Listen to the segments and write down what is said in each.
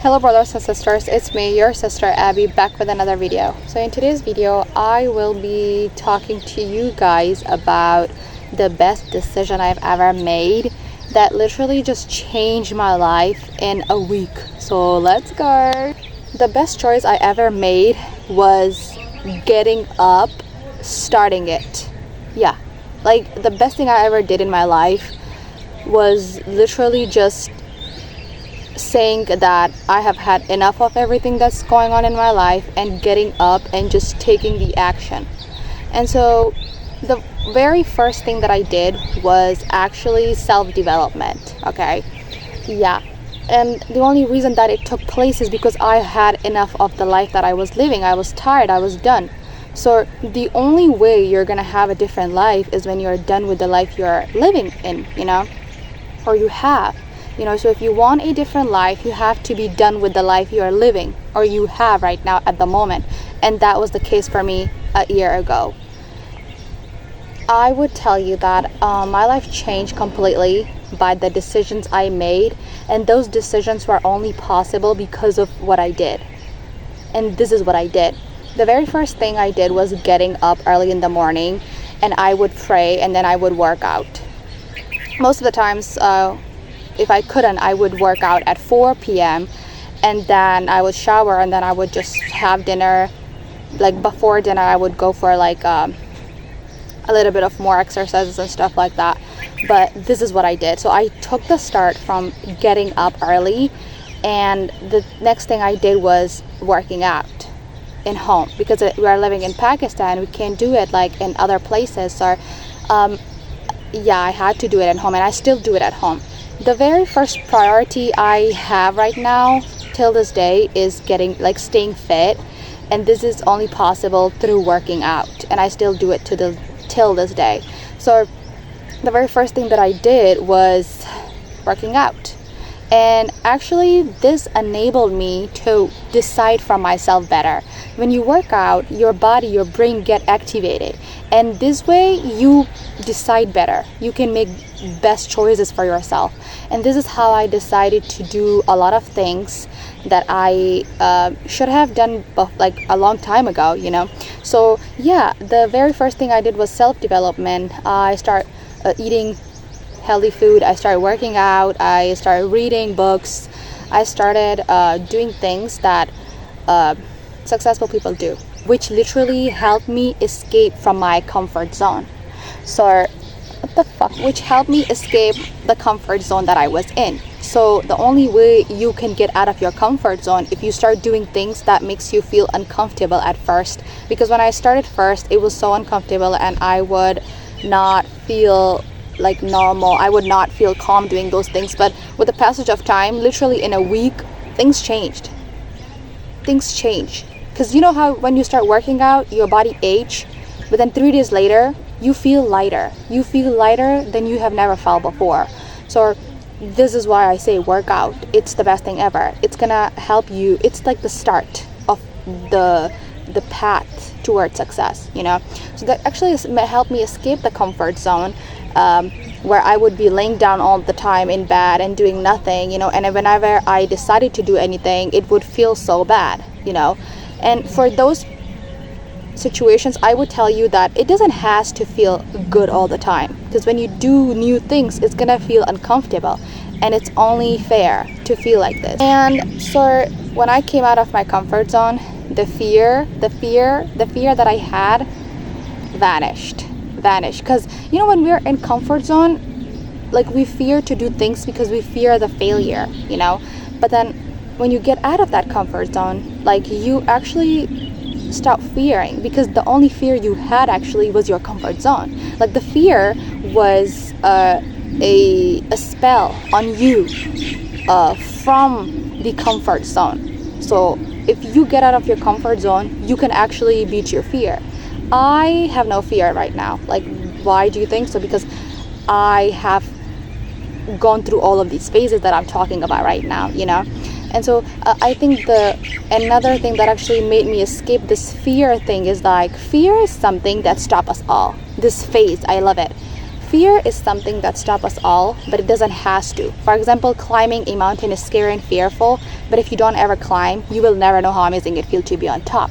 Hello brothers and sisters, it's me, your sister Abby, back with another video. So in today's video, I will be talking to you guys about the best decision I've ever made that literally just changed my life in a week. So let's go. The best choice I ever made was getting up, starting it. Yeah, like the best thing I ever did in my life was literally just saying that I have had enough of everything that's going on in my life and getting up and just taking the action. And so the very first thing that I did was actually self-development. Okay, yeah, and the only reason that it took place is because I had enough of the life that I was living. I was tired, I was done. So the only way you're gonna have a different life is when you're done with the life you're living in, or you have. So if you want a different life, you have to be done with the life you are living, or you have right now at the moment. And that was the case for me a year ago. I would tell you that my life changed completely by the decisions I made, and those decisions were only possible because of what I did. And this is what I did. The very first thing I did was getting up early in the morning, and I would pray, and then I would work out. Most of the times, if I couldn't, I would work out at 4 p.m. and then I would shower, and then I would just have dinner. Like before dinner, I would go for like a little bit of more exercises and stuff like that. But this is what I did. So I took the start from getting up early, and the next thing I did was working out in home, because we are living in Pakistan. We can't do it like in other places. So I had to do it at home, and I still do it at home. The very first priority I have right now till this day is staying fit, and this is only possible through working out, and I still do it till this day. So the very first thing that I did was working out, and actually this enabled me to decide for myself better. When you work out, your body, your brain get activated, and this way you decide better. You can make best choices for yourself. And this is how I decided to do a lot of things that I should have done like a long time ago, So yeah, the very first thing I did was self-development. I started eating healthy food. I started working out. I started reading books. I started doing things that successful people do, which literally helped me escape from my comfort zone. So which helped me escape the comfort zone that I was in. So the only way you can get out of your comfort zone if you start doing things that makes you feel uncomfortable at first. Because when I started first, it was so uncomfortable, and I would not feel like normal. I would not feel calm doing those things. But with the passage of time, literally in a week, things changed. Things change. Because you know how when you start working out, your body ages, but then 3 days later, you feel lighter. You feel lighter than you have never felt before. So this is why I say work out. It's the best thing ever. It's gonna help you. It's like the start of the path towards success, So that actually helped me escape the comfort zone, where I would be laying down all the time in bed and doing nothing, and whenever I decided to do anything, it would feel so bad, And for those situations, I would tell you that it doesn't have to feel good all the time, because when you do new things, it's gonna feel uncomfortable, and it's only fair to feel like this. And so when I came out of my comfort zone, the fear that I had vanished, because when we're in comfort zone, like we fear to do things because we fear the failure, but then when you get out of that comfort zone, like you actually stop fearing, because the only fear you had actually was your comfort zone. Like the fear was a spell on you from the comfort zone. So if you get out of your comfort zone, you can actually beat your fear. I have no fear right now. Like, why do you think so? Because I have gone through all of these phases that I'm talking about right now, And so I think another thing that actually made me escape this fear thing is fear is something that stops us all. This phase, I love it. fear is something that stops us all, but it doesn't has to. For example, climbing a mountain is scary and fearful, but if you don't ever climb, you will never know how amazing it feels to be on top.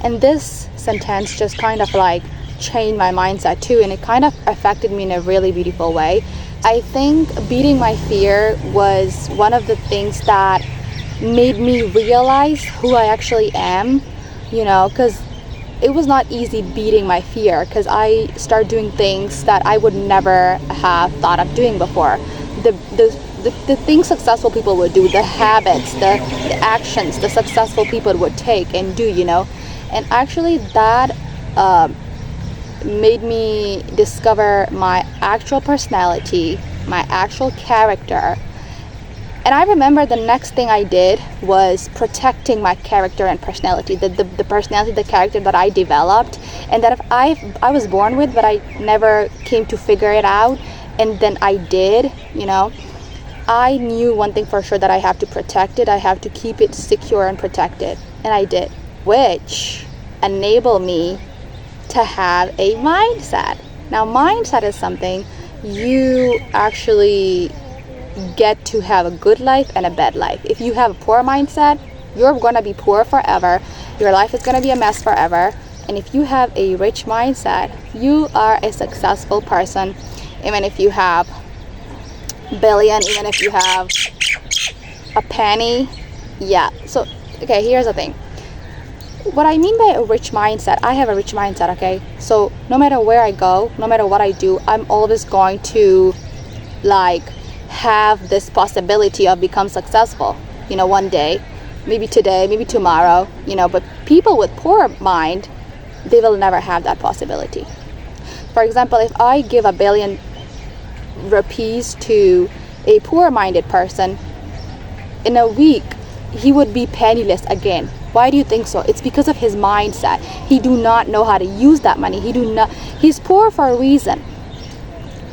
And this sentence just kind of like changed my mindset too, and it kind of affected me in a really beautiful way. I think beating my fear was one of the things that made me realize who I actually am, because it was not easy beating my fear, because I started doing things that I would never have thought of doing before. The things successful people would do, the habits, the actions the successful people would take and do, and actually that made me discover my actual personality, my actual character. And I remember the next thing I did was protecting my character and personality, the personality, the character that I developed, and that if I was born with, but I never came to figure it out, and then I did, I knew one thing for sure, that I have to protect it, I have to keep it secure and protected, and I did, which enabled me to have a mindset. Now, mindset is something you actually get to have a good life and a bad life. If you have a poor mindset, you're going to be poor forever. Your life is going to be a mess forever. And if you have a rich mindset, you are a successful person. Even if you have billion, even if you have a penny. Yeah. So, okay, here's the thing. What I mean by a rich mindset, I have a rich mindset, okay? So no matter where I go, no matter what I do, I'm always going to have this possibility of become successful, one day, maybe today, maybe tomorrow, but people with poor mind, they will never have that possibility. For example, if I give 1 billion rupees to a poor-minded person, in a week, he would be penniless again. Why do you think so? It's because of his mindset. He do not know how to use that money. He's poor for a reason,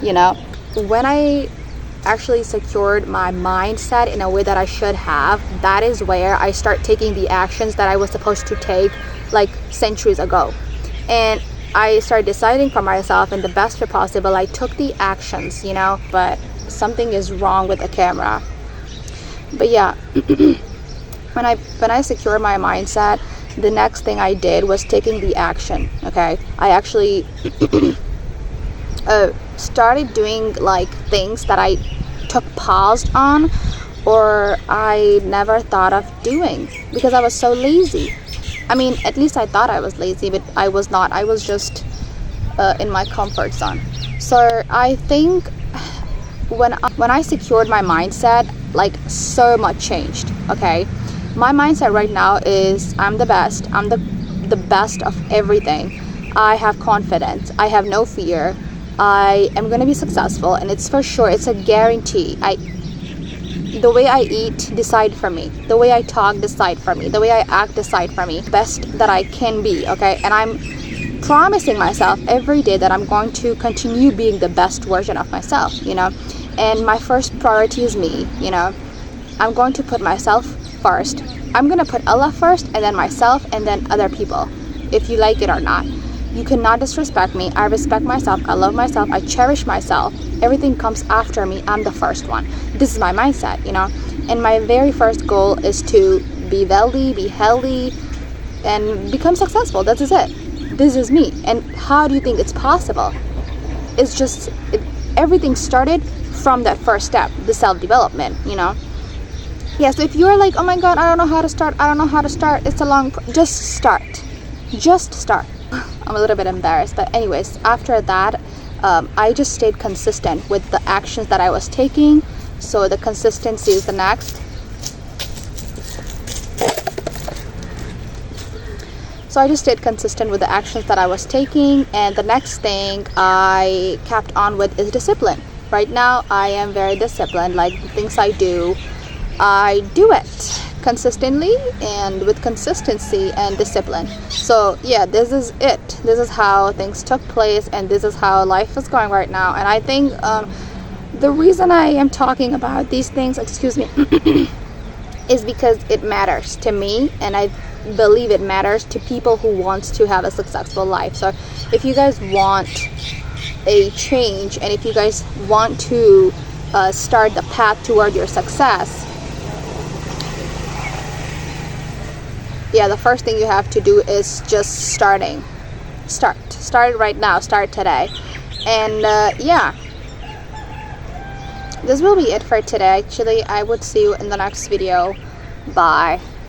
When I actually secured my mindset in a way that I should have, that is where I start taking the actions that I was supposed to take centuries ago. And I started deciding for myself in the best way possible. I took the actions, but something is wrong with the camera. But yeah, when I secured my mindset, the next thing I did was taking the action, okay? I actually started doing things that I took paused on, or I never thought of doing, because I was so lazy. I mean, at least I thought I was lazy, but I was not. I was just in my comfort zone. So I think when I secured my mindset, so much changed, okay? My mindset right now is I'm the best. I'm the best of everything. I have confidence. I have no fear. I am going to be successful, and it's for sure. It's a guarantee. The way I eat decide for me. The way I talk decide for me. The way I act decide for me. Best that I can be, okay? And I'm promising myself every day that I'm going to continue being the best version of myself, And my first priority is me, I'm going to put myself first. I'm going to put Allah first, and then myself, and then other people, if you like it or not. You cannot disrespect me. I respect myself. I love myself. I cherish myself. Everything comes after me. I'm the first one. This is my mindset, And my very first goal is to be wealthy, be healthy, and become successful. That is it. This is me. And how do you think it's possible? It's just, everything started from that first step, the self-development, Yeah, so if you're like, oh my God, I don't know how to start. It's a long, just start. I'm a little bit embarrassed, but anyways, after that, I just stayed consistent with the actions that I was taking. So the consistency is the next. So I just stayed consistent with the actions that I was taking, and the next thing I kept on with is discipline. Right now, I am very disciplined. The things I do it consistently and with consistency and discipline. So yeah, this is it. This is how things took place, and this is how life is going right now. And I think the reason I am talking about these things, is because it matters to me, and I believe it matters to people who wants to have a successful life. So if you guys want a change, and if you guys want to start the path toward your success, yeah, the first thing you have to do is just start right now, start today. And yeah, this will be it for today. Actually, I would see you in the next video. Bye.